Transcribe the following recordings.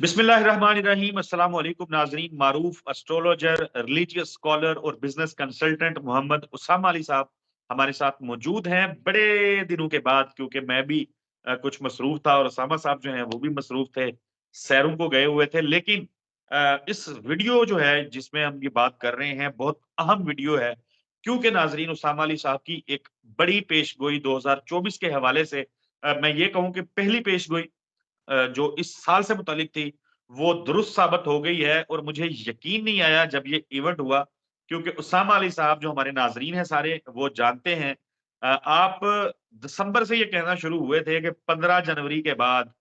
बिस्मिल्लाहिर्रहमानिर्रहीम। अस्सलाम वालेकुम नाजरीन। मारूफ एस्ट्रोलॉजर, रिलीजियस स्कॉलर और बिजनेस कंसल्टेंट मोहम्मद उसामा अली साहब हमारे साथ मौजूद हैं बड़े दिनों के बाद, क्योंकि मैं भी कुछ मसरूफ था और उसामा साहब जो हैं वो भी मसरूफ थे, सैरों को गए हुए थे। लेकिन इस वीडियो जो है जिसमें हम ये बात कर रहे हैं बहुत अहम वीडियो है, क्योंकि नाजरीन उसामा अली साहब की एक बड़ी पेशगोई 2024 के हवाले से, मैं ये कहूँ कि पहली पेशगोई जो इस साल से मुतालिक थी, वो दुरुस्त साबित हो गई है। और मुझे यकीन नहीं आया जब ये इवेंट हुआ, क्योंकि उसामा अली साहब जो हमारे नाज़रीन हैं सारे वो जानते हैं। आप दिसंबर से ये कहना शुरू हुए थे कि 15 जनवरी के बाद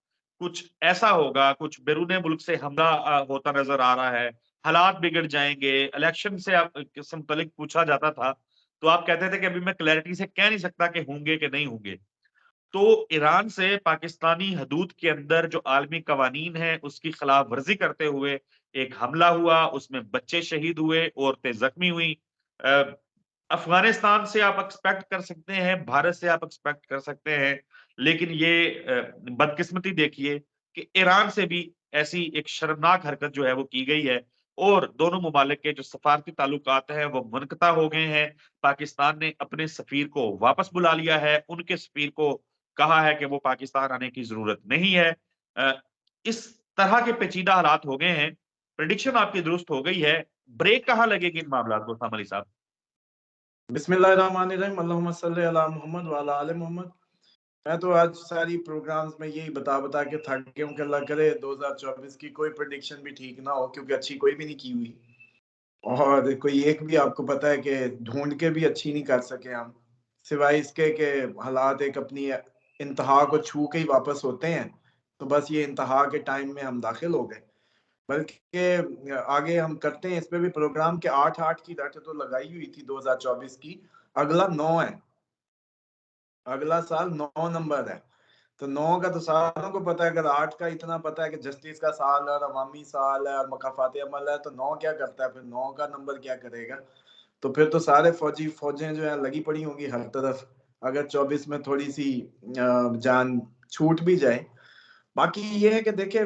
कुछ ऐसा होगा, कुछ बैरूने मुल्क से हमला होता नज़र आ रहा है, हालात बिगड़ जाएँगे। इलेक्शन से आप से मुतालिक पूछा जाता था, तो आप कहते थे कि अभी मैं क्लैरिटी से कह नहीं सकता कि होंगे कि नहीं होंगे। तो ईरान से पाकिस्तानी हदूद के अंदर जो आलमी कवानीन है उसकी खिलाफ वर्जी करते हुए एक हमला हुआ, उसमें बच्चे शहीद हुए, औरतें जख्मी हुई। अफगानिस्तान से आप एक्सपेक्ट कर सकते हैं, भारत से आप एक्सपेक्ट कर सकते हैं, लेकिन ये बदकिस्मती देखिए कि ईरान से भी ऐसी एक शर्मनाक हरकत जो है वो की गई है, और दोनों मुमालिक के जो सफारती ताल्लुकात हैं वो मुनक़ता हो गए हैं। पाकिस्तान ने अपने सफीर को वापस बुला लिया है, उनके सफीर को कहा है कि वो पाकिस्तान आने की ज़रूरत नहीं है। अ, इस तरह के पेचीदा हालात हो गए हैं, प्रेडिक्शन आपकी दुरुस्त हो गई है। ब्रेक कहाँ लगेगी इन मामलात को सामल साहब? बिस्मिल्लाहिर्रहमानिर्रहीम अल्लाहुम्मा सल्ली अला मोहम्मद व अला आले मोहम्मद। मैं तो आज सारी प्रोग्राम्स में यही बता बता के थक गया हूँ कि अल्लाह करे 2024 की कोई प्रेडिक्शन भी ठीक ना हो, क्योंकि अच्छी कोई भी नहीं की हुई। और कोई एक भी आपको पता है कि ढूंढ के भी अच्छी नहीं कर सके हम, सिवाय इसके कि हालात एक अपनी इंतहा को छू के ही वापस होते हैं। तो बस ये इंतहा के टाइम में हम दाखिल हो गए। बल्कि आगे हम करते हैं इस पे भी प्रोग्राम के 8-8 की रट तो लगाई हुई थी 2024 की। अगला 9 है, अगला साल 9 नंबर है। तो 9 का तो सारों को पता है, अगर 8 का इतना पता है कि जस्टिस का साल है और अवामी साल है और मकाफात अमल है, तो 9 क्या करता है, फिर 9 का नंबर क्या करेगा? तो फिर तो सारे फौजें जो है लगी पड़ी होंगी हर तरफ, अगर 24 में थोड़ी सी जान छूट भी जाए। बाकी ये है कि देखिए,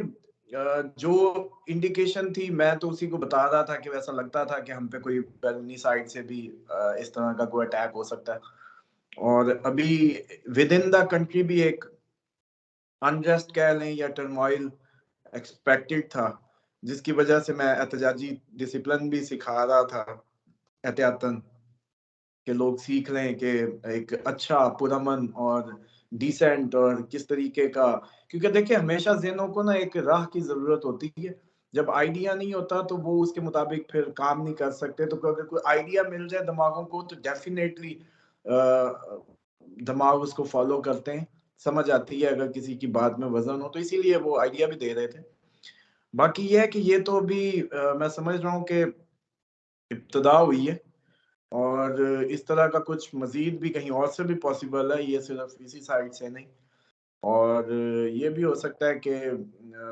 जो इंडिकेशन थी मैं तो उसी को बता रहा था कि वैसा लगता था कि हम पे कोई बैरूनी साइड से भी इस तरह का कोई अटैक हो सकता है। और अभी विद इन द कंट्री भी एक अनरेस्ट कह लें या टर्मोइल एक्सपेक्टेड था, जिसकी वजह से मैं एहतजाजी डिसिप्लिन भी सिखा रहा था एहतियातन, कि लोग सीख लें कि एक अच्छा पुरअमन और डिसेंट और किस तरीके का। क्योंकि देखिए हमेशा ज़हनों को ना एक राह की ज़रूरत होती है। जब आइडिया नहीं होता तो वो उसके मुताबिक फिर काम नहीं कर सकते। तो अगर कोई आइडिया मिल जाए दिमागों को तो डेफ़िनेटली दिमाग उसको फ़ॉलो करते हैं। समझ आती है अगर किसी की बात में वज़न हो, तो इसीलिए वो आइडिया भी दे रहे थे। बाकी ये है कि ये तो अभी मैं समझ रहा हूँ कि इब्तिदा हुई है, और इस तरह का कुछ मज़ीद भी कहीं और से भी पॉसिबल है, ये सिर्फ़ इसी साइड से नहीं। और ये भी हो सकता है कि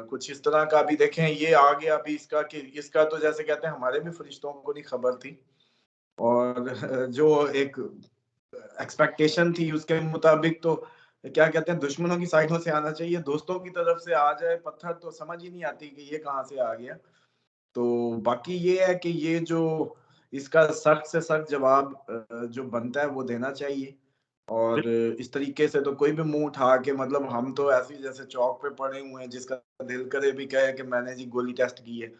कुछ इस तरह का भी देखें ये आ गया अभी इसका, कि इसका तो जैसे कहते हैं हमारे भी फरिश्तों को नहीं खबर थी। और जो एक एक्सपेक्टेशन थी उसके मुताबिक तो क्या कहते हैं दुश्मनों की साइडों से आना चाहिए, दोस्तों की तरफ से आ जाए पत्थर तो समझ ही नहीं आती कि ये कहाँ से आ गया। तो बाकी ये है कि ये जो इसका सख्त से सख्त जवाब जो बनता है वो देना चाहिए। और इस तरीके से तो कोई भी मुँह उठा के, मतलब हम तो ऐसे ही जैसे चौक पे पड़े हुए हैं, जिसका दिल करे भी कहे कि मैंने जी गोली टेस्ट की है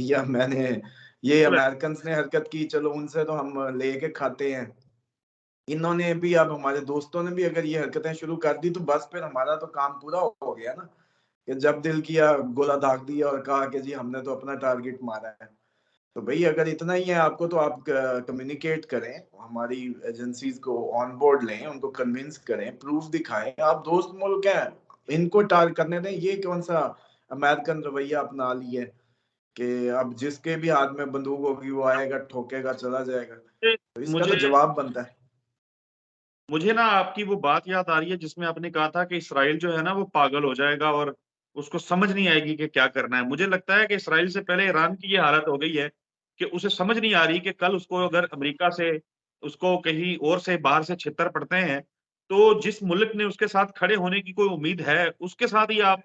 या मैंने ये बिल्कुल। अमेरिकन्स ने हरकत की, चलो उनसे तो हम लेके खाते हैं। इन्होंने भी, अब हमारे दोस्तों ने भी अगर ये हरकतें शुरू कर दी तो बस फिर हमारा तो काम पूरा हो गया ना, कि जब दिल किया गोला दाग दिया और कहा कि जी हमने तो अपना टारगेट मारा है। तो भई अगर इतना ही है आपको तो आप क कम्युनिकेट करें, हमारी एजेंसीज़ को ऑन बोर्ड लें, उनको कन्विंस करें, प्रूफ दिखाएँ, आप दोस्त मुल्क हैं, इनको टार करने दें। ये कौन-सा अमेरिकन रवैया अपना लिया है कि अब जिसके भी हाथ में बंदूक होगी वो आएगा, ठोकेगा, चला जाएगा। मुझे तो इसका तो मुझे जवाब बनता है। मुझे ना आपकी वो बात याद आ रही है जिसमें आपने कहा था कि इसराइल जो है ना वो पागल हो जाएगा और उसको समझ नहीं आएगी कि क्या करना है। मुझे लगता है कि इसराइल से पहले ईरान की ये हालत हो गई है कि उसे समझ नहीं आ रही कि कल उसको अगर अमेरिका से उसको कहीं और से बाहर से छितर पड़ते हैं, तो जिस मुल्क ने उसके साथ खड़े होने की कोई उम्मीद है, उसके साथ ही आप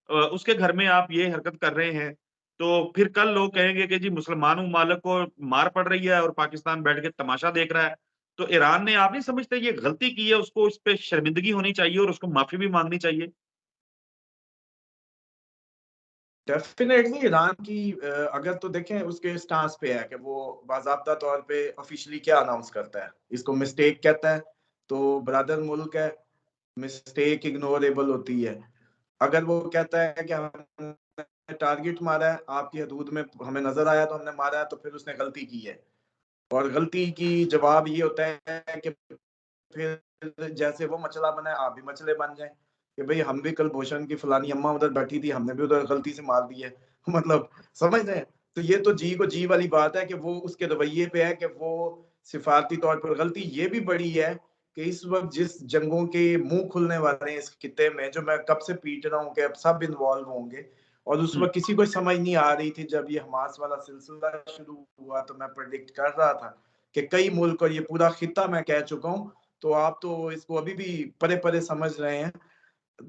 उसके घर में आप ये हरकत कर रहे हैं, तो फिर कल लोग कहेंगे कि जी मुसलमान ममालिक को मार पड़ रही है और पाकिस्तान बैठ के तमाशा देख रहा है। तो ईरान ने आप नहीं समझते ये गलती की है, उसको इस पे शर्मिंदगी होनी चाहिए और उसको माफ़ी भी माँगनी चाहिए? डेफिनेटली ईरान की अगर तो देखें उसके स्टांस पे है कि वो बाज़ाब्ता तौर पे ऑफिशियली क्या अनाउंस करता है। इसको मिस्टेक कहता है, तो ब्रदर मुल्क है, मिस्टेक इग्नोरेबल होती है। अगर वो कहता है कि हमने टारगेट मारा है, आपकी हदूद में हमें नज़र आया तो हमने मारा है, तो फिर उसने गलती की है। और गलती की जवाब ये होता है कि फिर जैसे वो मचला बना है, आप भी मचले बन जाएँ, कि भई हम भी कल भूषण की फलानी अम्मा उधर बैठी थी, हमने भी उधर गलती से मार दी है। मतलब समझ रहे हैं? तो ये तो जी को जी वाली बात है कि वो उसके रवैये पे है कि वो सिफारती तौर पर गलती ये भी बड़ी है कि इस वक़्त जिस जंगों के मुँह खुलने वाले हैं इस खित्ते में, जो मैं कब से पीट रहा हूँ कि अब सब इन्वॉल्व होंगे, और उस हुँ, वक़्त किसी को समझ नहीं आ रही थी जब ये हमास वाला सिलसिला शुरू हुआ, तो मैं प्रेडिक्ट कर रहा था कि कई मुल्क और ये पूरा खित्ता मैं कह चुका हूँ, तो आप तो इसको अभी भी परे-परे समझ रहे हैं।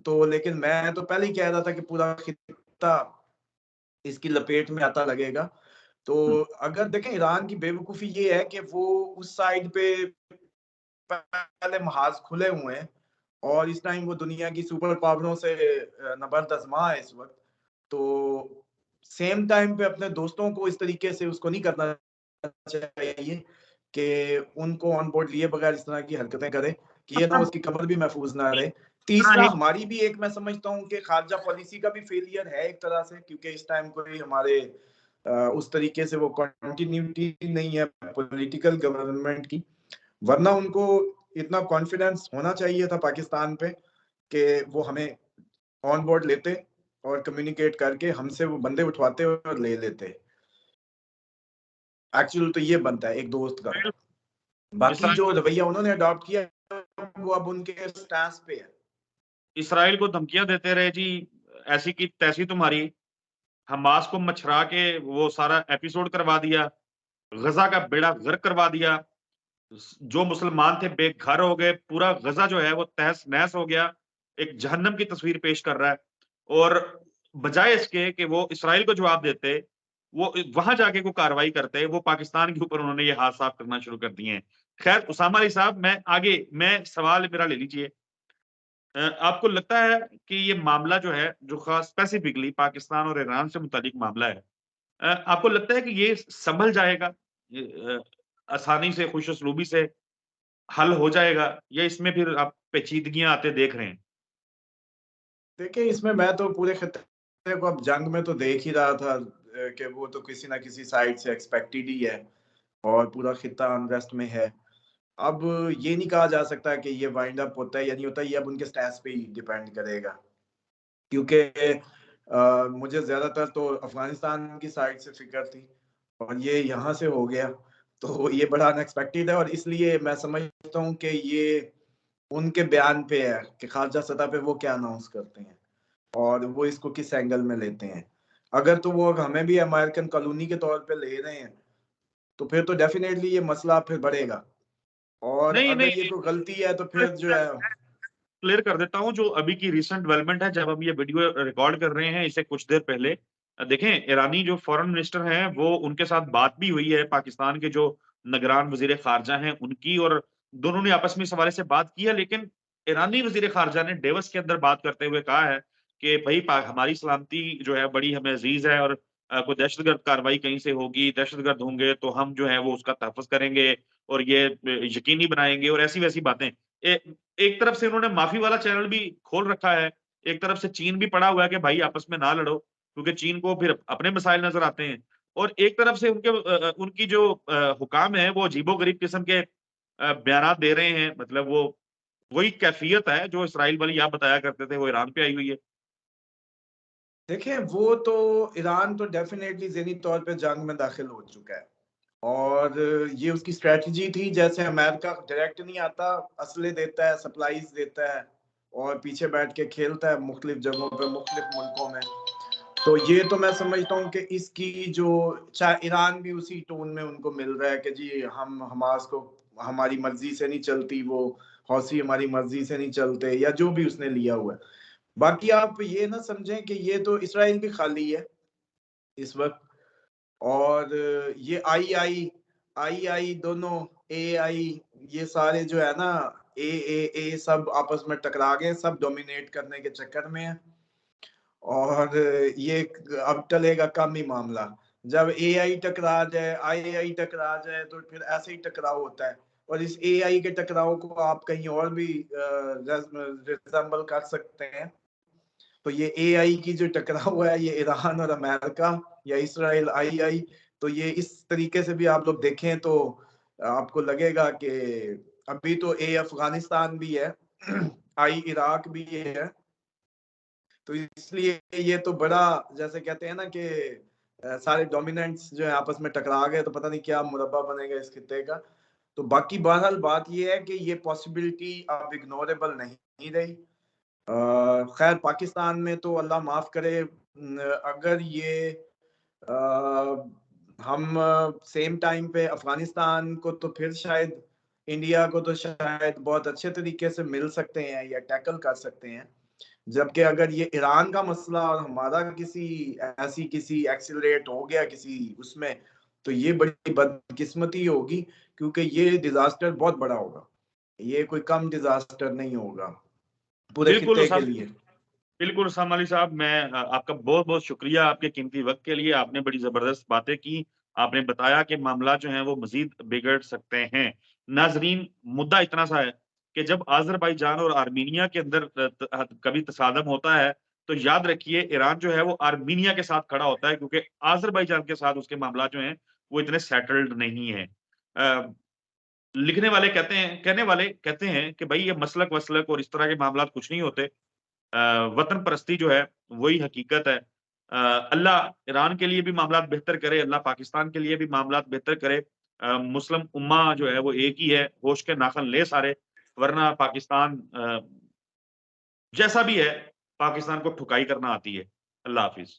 तो लेकिन मैं तो पहले ही कह रहा था कि पूरा खित्ता इसकी लपेट में आता लगेगा। तो हुँ, अगर देखें ईरान की बेवकूफ़ी ये है कि वो उस साइड पे पहले महाज़ खुले हुए हैं और इस टाइम वो दुनिया की सुपर पावरों से नबर्द आज़मा है इस वक़्त। तो सेम टाइम पे अपने दोस्तों को इस तरीके से उसको नहीं करना चाहिए कि उनको ऑन बोर्ड लिए बगैर इस तरह की हरकतें करे कि ये ना मतलब उसकी कब्र भी महफूज़ ना रहे। हाँ, तीसरा एक हमारी भी एक मैं समझता हूँ कि खारजा पॉलिसी का भी फेलियर है एक तरह से, क्योंकि इस टाइम कोई हमारे उस तरीके से वो कंटिन्यूटी नहीं है पॉलिटिकल गवर्नमेंट की। वरना उनको इतना कॉन्फिडेंस होना चाहिए था पाकिस्तान पे कि वो हमें ऑन बोर्ड लेते और कम्युनिकेट करके हमसे वो बंदे उठवाते और ले लेते। एक्चुअल तो ये बनता है एक दोस्त का। बाकी इसराइल जो रवैया उन्होंने अडॉप्ट किया वो अब उनके स्टांस पे है। इसराइल को धमकियाँ देते रहे जी, ऐसी की तैसी तुम्हारी, हमास को मछरा के वो सारा एपिसोड करवा दिया, गज़ा का बेड़ा गर्क करवा दिया। जो मुसलमान थे बेघर हो गए, पूरा गज़ा जो है वो तहस-नहस हो गया, एक जहन्नम की तस्वीर पेश कर रहा है और बजाए इसके कि वो इसराइल को जवाब देते, वो वहाँ जाके कोई कार्रवाई करते, वो पाकिस्तान के ऊपर उन्होंने ये हाथ साफ करना शुरू कर दिए हैं। खैर उसामा अली साहब मैं सवाल मेरा ले लीजिए। आपको लगता है कि ये मामला जो है, जो ख़ास स्पेसिफिकली पाकिस्तान और ईरान से मुताल्लिक मामला है, आपको लगता है कि ये सँभल जाएगा? आसानी से, खुश उसलूबी से हल हो जाएगा या इसमें फिर आप पेचीदगियाँ आते देख रहे हैं? देखिए इसमें मैं तो पूरे खत्ते को अब जंग में तो देख ही रहा था कि वो तो किसी ना किसी साइड से एक्सपेक्टेड ही है और पूरा खित्ता अनरेस्ट में है। अब ये नहीं कहा जा सकता कि ये वाइंड अप होता है या नहीं होता, ये अब उनके स्टैंस पे ही डिपेंड करेगा। क्योंकि मुझे ज़्यादातर तो अफ़गानिस्तान की साइड से फ़िक्र थी और ये यहाँ से हो गया, तो ये बड़ा अनएक्सपेक्टेड है और इसलिए मैं समझता हूँ कि ये उनके बयान पे है कि ख़ारजा सतह पे वो क्या अनाउंस करते हैं और वो इसको किस एंगल में लेते हैं। अगर तो वो हमें भी अमेरिकन कॉलोनी के तौर पे ले रहे हैं, तो फिर तो डेफ़िनेटली ये मसला फिर बढ़ेगा और नहीं, अगर नहीं, ये कोई गलती है तो फिर जो है क्लियर कर देता हूँ, जो अभी की रीसेंट डेवलपमेंट है, जब हम ये वीडियो रिकॉर्ड कर रहे हैं, इससे कुछ देर पहले देखें ईरानी जो फॉरेन मिनिस्टर हैं, वो उनके साथ बात भी हुई है, पाकिस्तान के जो निगरान वज़ीर ख़ारजा हैं, उनकी और दोनों ने आपस में इस हवाले से बात की है, लेकिन ईरानी वज़ीर ख़ारजा ने डेवस के अंदर बात करते हुए कहा है कि भई हमारी सलामती जो है बड़ी हमें अज़ीज़ है और कोई दहशतगर्द कार्रवाई कहीं से होगी, दहशतगर्द होंगे, तो हम जो है वो उसका तहफ़्फ़ुज़ करेंगे और ये यकीनी बनाएँगे और ऐसी-वैसी बातें। ए एक तरफ से उन्होंने माफ़ी वाला चैनल भी खोल रखा है, एक तरफ से चीन भी पड़ा हुआ है कि भाई आपस में ना लड़ो, क्योंकि चीन को फिर अपने मसाइल नज़र आते हैं। और एक तरफ से उनकी जो हुकाम है वो अजीबो-गरीब किस्म के बयानात दे रहे हैं, मतलब वो वही कैफ़ियत है जो इसराइल वाली आप बताया करते थे, वो ईरान पे आई हुई है। देखिए वो तो ईरान तो डेफ़िनेटली ज़हनी तौर पे जंग में दाखिल हो चुका है। और ये उसकी स्ट्रैटेजी थी, जैसे अमेरिका डायरेक्ट नहीं आता, असले देता है, सप्लाइज़ देता है और पीछे बैठ के खेलता है मुख्तलिफ जगहों पे, मुख्तलिफ मुल्कों में। तो ये तो मैं समझता हूँ कि इसकी जो चाहे ईरान भी उसी टोन में उनको मिल रहा है कि जी हम हमास को हमारी मर्ज़ी से नहीं चलती, वो हौसी हमारी मर्ज़ी से नहीं चलते या जो भी उसने लिया हुआ है। बाकी आप ये ना समझें कि ये तो इसराइल भी खाली है इस वक्त, और ये आई दोनों, ए आई, ये सारे जो है ना, ए सब आपस में टकरा गए, सब डोमिनेट करने के चक्कर में है। और ये अब टलेगा कम ही मामला। जब एआई टकरा जाए, आई टकरा जाए, तो फिर ऐसे ही टकराव होता है। और इस एआई के टकराव को आप कहीं और भी रिजेंबल कर सकते हैं। तो ये एआई की जो टकराव है, ये ईरान और अमेरिका या इसराइल आई, तो ये इस तरीके से भी आप लोग देखें तो आपको लगेगा कि अभी तो ए अफगानिस्तान भी है, आई इराक भी है। तो इसलिए ये तो बड़ा, जैसे कहते हैं ना कि सारे डोमिनेंट्स जो है आपस में टकरा गए, तो पता नहीं क्या मुरब्बा बनेगा इस खित्ते का। तो बाकी बहरहाल बात ये है कि ये पॉसिबिलिटी अब इग्नोरेबल नहीं रही। खैर पाकिस्तान में तो अल्लाह माफ करे, अगर ये हम सेम टाइम पे अफगानिस्तान को तो फिर शायद, इंडिया को तो शायद बहुत अच्छे तरीके से मिल सकते हैं या टैकल कर सकते हैं। जबकि अगर ये ईरान का मसला और हमारा किसी ऐसी किसी एक्सिलरेट हो गया किसी उसमें, तो ये बड़ी बदकिस्मती होगी, क्योंकि ये डिजास्टर बहुत बड़ा होगा। ये कोई कम डिजास्टर नहीं होगा पूरे बिल्कुल खित्ते के उसाम लिए। बिल्कुल उसामा अली साहब, मैं आपका बहुत-बहुत शुक्रिया आपके कीमती वक़्त के लिए। आपने बड़ी ज़बरदस्त बातें की। आपने बताया कि मामला जो हैं वो मज़ीद बिगड़ सकते हैं। नाज़रीन, मुद्दा इतना सा है कि जब अज़रबैजान और आर्मीनिया के अंदर कभी तसादम होता है, तो याद रखिए ईरान जो है वो आर्मीनिया के साथ खड़ा होता है, क्योंकि अज़रबैजान के साथ उसके मामला जो हैं वो इतने सेटल्ड नहीं हैं। अ, लिखने वाले कहने वाले कहते हैं कि भई ये मसलक-वसलक और इस तरह के मामलात कुछ नहीं होते। अ, वतन परस्ती जो है वही हकीकत है। अल्लाह ईरान के लिए भी मामलात बेहतर करे, अल्लाह पाकिस्तान के लिए भी मामलात बेहतर करे। मुस्लिम उम्मा जो है वो एक ही है, होश के नाख़न ले सारे, वरना पाकिस्तान जैसा भी है, पाकिस्तान को ठुकाई करना आती है। अल्लाह हाफ़िज़।